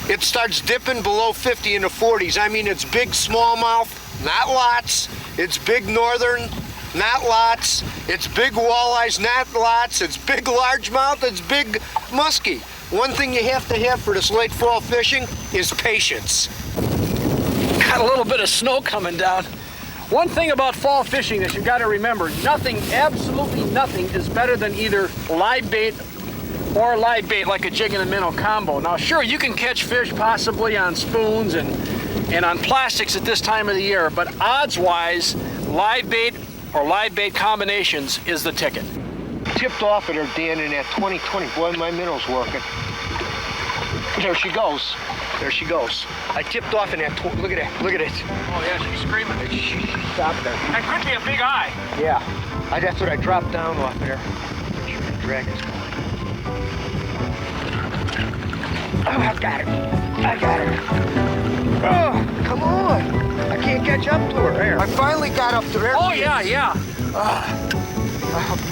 It starts dipping below 50 in the 40s. I mean, it's big smallmouth, not lots. It's big northern, not lots. It's big walleyes, not lots. It's big largemouth, it's big muskie. One thing you have to have for this late fall fishing is patience. Got a little bit of snow coming down. One thing about fall fishing that you got to remember, nothing, absolutely nothing is better than either live bait or live bait like a jig and a minnow combo. Now sure, you can catch fish possibly on spoons and on plastics at this time of the year, but odds-wise, live bait or live bait combinations is the ticket. Tipped off at her, Dan, in that 2020. Boy, my minnow's working. There she goes. There she goes. I tipped off in that, look at that, look at it. Oh yeah, she's screaming. She stopped there. That could be a big eye. Yeah, that's what I dropped down off there. drag is going. Oh, I got her. I got her. Oh, come on. I can't catch up to her. There. I finally got up to her. Oh, yeah.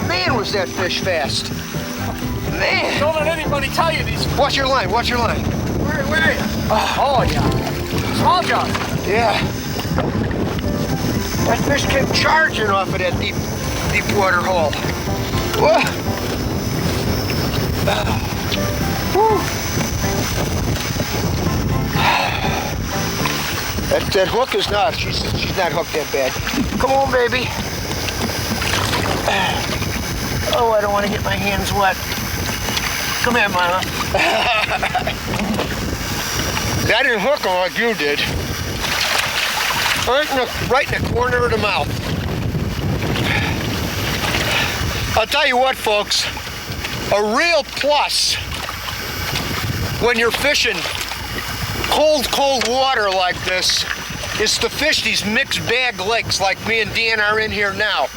Man, was that fish fast. Man. Don't let anybody tell you these. Watch your line. Watch your line. Where are you? Oh, yeah. Small job. Yeah. That fish came charging off of that deep water hole. Whoa. That hook is not. She's not hooked that bad. Come on, baby. Oh, I don't want to get my hands wet. Come here, Mama. I didn't hook her like you did. Right in the corner of the mouth. I'll tell you what, folks. A real plus when you're fishing cold water like this is to fish these mixed bag lakes like me and Dan are in here now.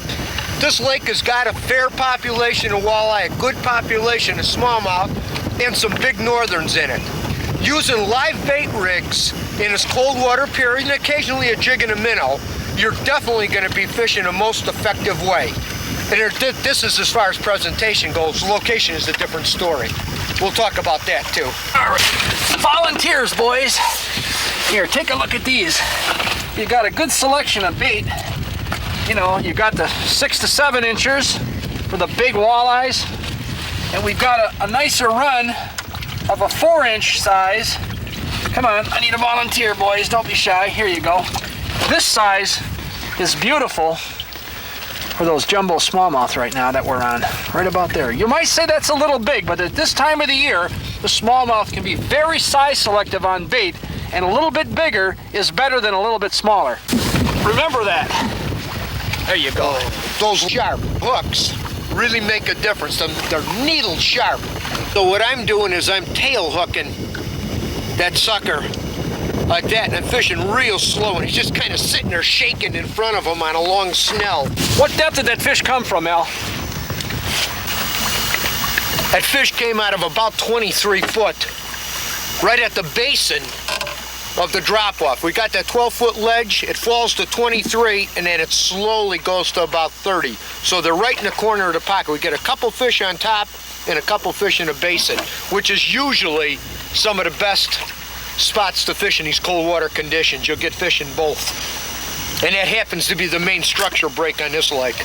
This lake has got a fair population of walleye, a good population of smallmouth, and some big northerns in it. Using live bait rigs in this cold water period and occasionally a jig and a minnow, you're definitely going to be fishing the most effective way. And this is as far as presentation goes. Location is a different story. We'll talk about that too. All right. Volunteers, boys. Here, take a look at these. You got a good selection of bait. You know, you got the 6 to 7 inchers for the big walleyes. And we've got a nicer run of a 4-inch size. Come on, I need a volunteer, boys. Don't be shy. Here you go. This size is beautiful for those jumbo smallmouth right now that we're on. Right about there. You might say that's a little big, but at this time of the year, the smallmouth can be very size selective on bait, and a little bit bigger is better than a little bit smaller. Remember that. There you go. Those sharp hooks really make a difference. They're needle sharp. So what I'm doing is I'm tail hooking that sucker like that, and I'm fishing real slow, and he's just kind of sitting there shaking in front of him on a long snell. What depth did that fish come from, Al? That fish came out of about 23 foot, right at the basin of the drop-off. We got that 12-foot ledge, it falls to 23, and then it slowly goes to about 30. So they're right in the corner of the pocket. We get a couple fish on top and a couple fish in the basin, which is usually some of the best spots to fish in these cold water conditions. You'll get fish in both. And that happens to be the main structure break on this lake.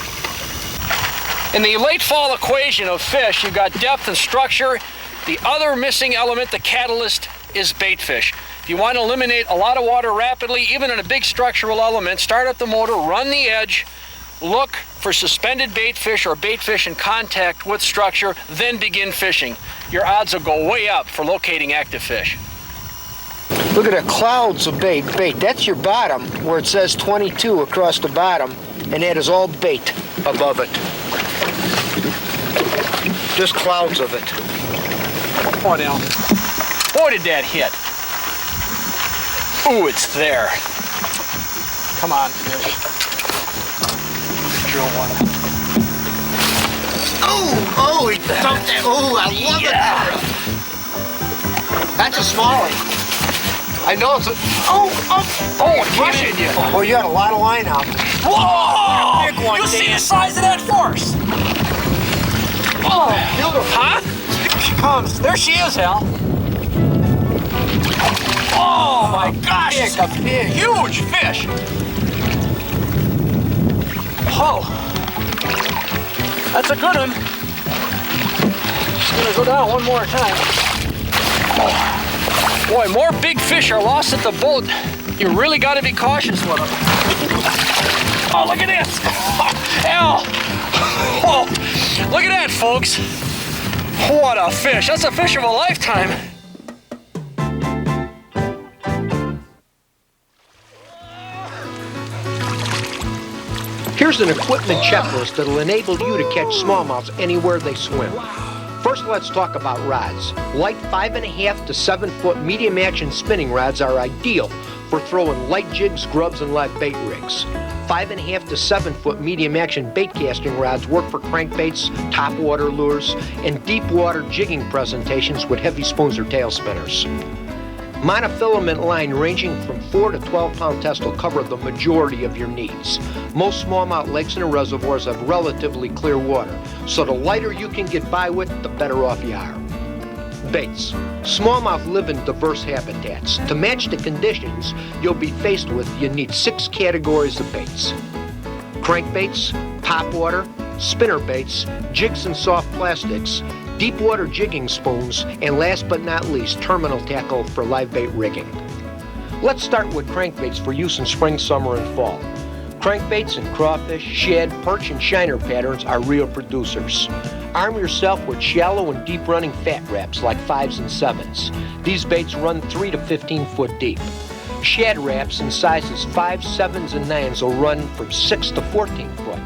In the late fall equation of fish, you've got depth and structure. The other missing element, the catalyst, is bait fish. If you want to eliminate a lot of water rapidly, even in a big structural element, start up the motor, run the edge, look for suspended bait fish or bait fish in contact with structure, then begin fishing. Your odds will go way up for locating active fish. Look at the clouds of bait. That's your bottom, where it says 22 across the bottom, and that is all bait above it. Just clouds of it. Come on now. Boy, did that hit. Ooh, it's there. Come on, fish. Drill one. Oh, he dumped it. Oh, I love it. That's a smallie. I know it's a... Oh, kidding you. Oh, you had a lot of line out. Whoa! Big one, You see Dan. the size of that force? Oh, beautiful. Huh? Here she comes. There she is, Hal. Oh my gosh! Big, a big. Huge fish. Oh, that's a good one. Just gonna go down one more time. Oh. Boy, more big fish are lost at the boat. You really got to be cautious with them. Oh, look at this! Al! Oh, look at that, folks. What a fish! That's a fish of a lifetime. Here's an equipment checklist that'll enable you to catch smallmouths anywhere they swim. First, let's talk about rods. Light 5.5 to 7 foot medium action spinning rods are ideal for throwing light jigs, grubs, and live bait rigs. 5.5 to 7 foot medium action bait casting rods work for crankbaits, topwater lures, and deep water jigging presentations with heavy spoons or tail spinners. Monofilament line ranging from 4 to 12 pound test will cover the majority of your needs. Most smallmouth lakes and reservoirs have relatively clear water, so the lighter you can get by with, the better off you are. Baits. Smallmouth live in diverse habitats. To match the conditions you'll be faced with, you need 6 categories of baits: crankbaits, popwater, spinner baits, jigs and soft plastics, deep water jigging spoons, and last but not least, terminal tackle for live bait rigging. Let's start with crankbaits for use in spring, summer, and fall. Crankbaits in crawfish, shad, perch, and shiner patterns are real producers. Arm yourself with shallow and deep running fat wraps like 5s and 7s. These baits run 3 to 15 foot deep. Shad wraps in sizes 5, 7s, and 9s will run from 6 to 14 foot.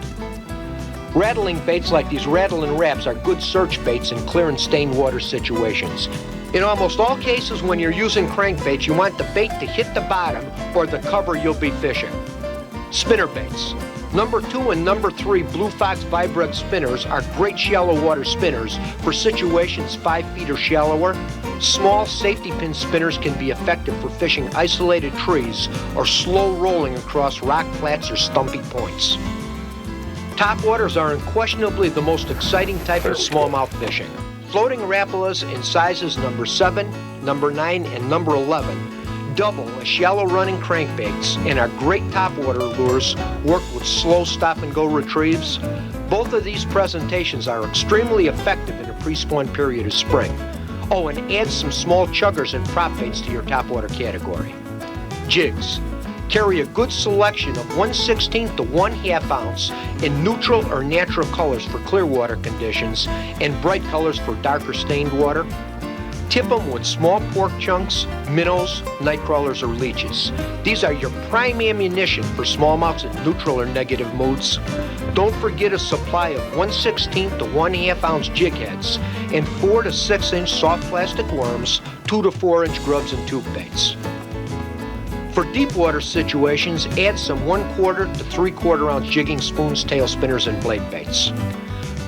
Rattling baits like these rattling wraps are good search baits in clear and stained water situations. In almost all cases when you're using crankbaits, you want the bait to hit the bottom or the cover you'll be fishing. Spinner baits. Number 2 and number 3 Blue Fox Vibrex spinners are great shallow water spinners for situations 5 feet or shallower. Small safety pin spinners can be effective for fishing isolated trees or slow rolling across rock flats or stumpy points. Topwaters are unquestionably the most exciting type of smallmouth fishing. Floating Rapalas in sizes number 7, number 9, and number 11 double as shallow running crankbaits and are great topwater lures work with slow stop and go retrieves. Both of these presentations are extremely effective in a pre-spawn period of spring. Oh, and add some small chuggers and prop baits to your topwater category. Jigs. Carry a good selection of 1/16 to 1/2 ounce in neutral or natural colors for clear water conditions and bright colors for darker stained water. Tip them with small pork chunks, minnows, night crawlers, or leeches. These are your prime ammunition for smallmouths in neutral or negative moods. Don't forget a supply of 1/16 to 1/2 ounce jig heads and 4 to 6 inch soft plastic worms, 2 to 4 inch grubs and tube baits. For deep water situations, add some 1/4 to 3/4 ounce jigging spoons, tail spinners, and blade baits.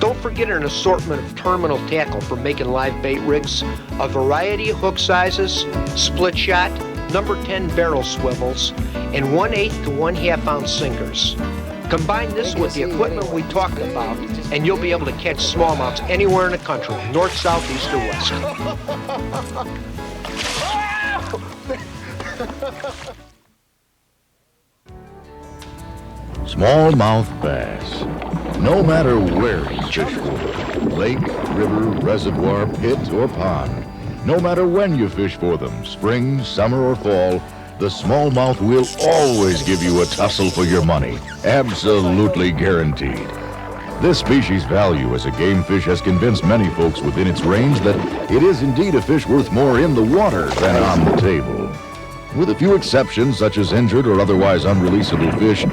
Don't forget an assortment of terminal tackle for making live bait rigs, a variety of hook sizes, split shot, number 10 barrel swivels, and 1/8 to 1/2 ounce sinkers. Combine this with the equipment we talked about, and you'll be able to catch smallmouths anywhere in the country, north, south, east, or west. Smallmouth bass. No matter where you fish for, lake, river, reservoir, pit, or pond, no matter when you fish for them, spring, summer, or fall, the smallmouth will always give you a tussle for your money. Absolutely guaranteed. This species' value as a game fish has convinced many folks within its range that it is indeed a fish worth more in the water than on the table. With a few exceptions, such as injured or otherwise unreleasable fish,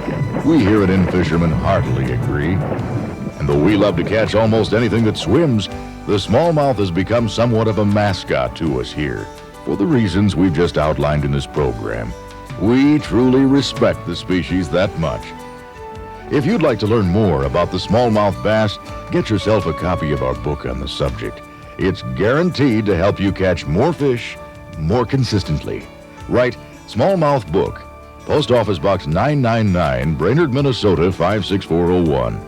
we here at Fisherman heartily agree. And though we love to catch almost anything that swims, the smallmouth has become somewhat of a mascot to us here, for the reasons we've just outlined in this program. We truly respect the species that much. If you'd like to learn more about the smallmouth bass, get yourself a copy of our book on the subject. It's guaranteed to help you catch more fish more consistently. Write Smallmouth Book, Post Office Box 999, Brainerd, Minnesota 56401.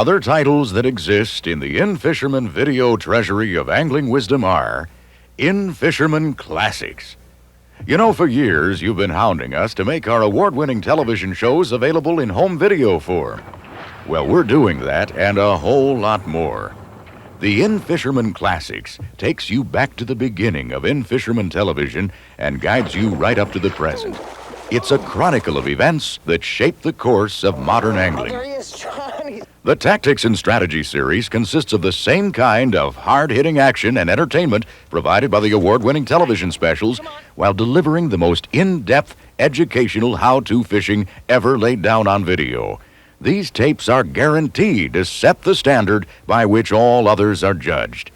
Other titles that exist in the In Fisherman video treasury of angling wisdom are In Fisherman Classics. You know, for years you've been hounding us to make our award-winning television shows available in home video form. Well, we're doing that and a whole lot more. The In Fisherman Classics takes you back to the beginning of In Fisherman television and guides you right up to the present. It's a chronicle of events that shape the course of modern angling. There he is, Johnny. The Tactics and Strategy series consists of the same kind of hard-hitting action and entertainment provided by the award-winning television specials while delivering the most in-depth educational how-to fishing ever laid down on video. These tapes are guaranteed to set the standard by which all others are judged.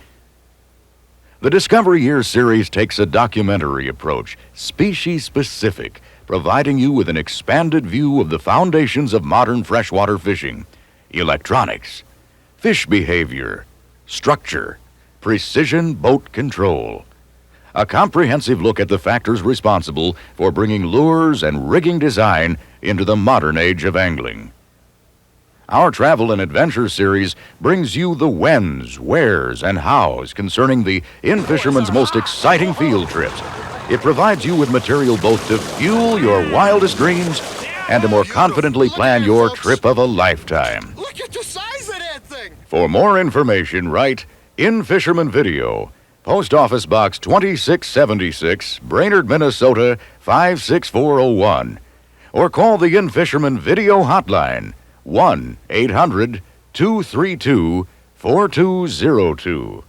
The Discovery Years series takes a documentary approach, species-specific, providing you with an expanded view of the foundations of modern freshwater fishing: electronics, fish behavior, structure, precision boat control. A comprehensive look at the factors responsible for bringing lures and rigging design into the modern age of angling. Our Travel and Adventure series brings you the whens, wheres, and hows concerning the In Fisherman's most exciting field trips. It provides you with material both to fuel your wildest dreams and to more confidently plan your trip of a lifetime. Look at the size of that thing. For more information, write In Fisherman Video, Post Office Box 2676, Brainerd, Minnesota 56401, or call the In Fisherman Video Hotline, 1-800-232-4202.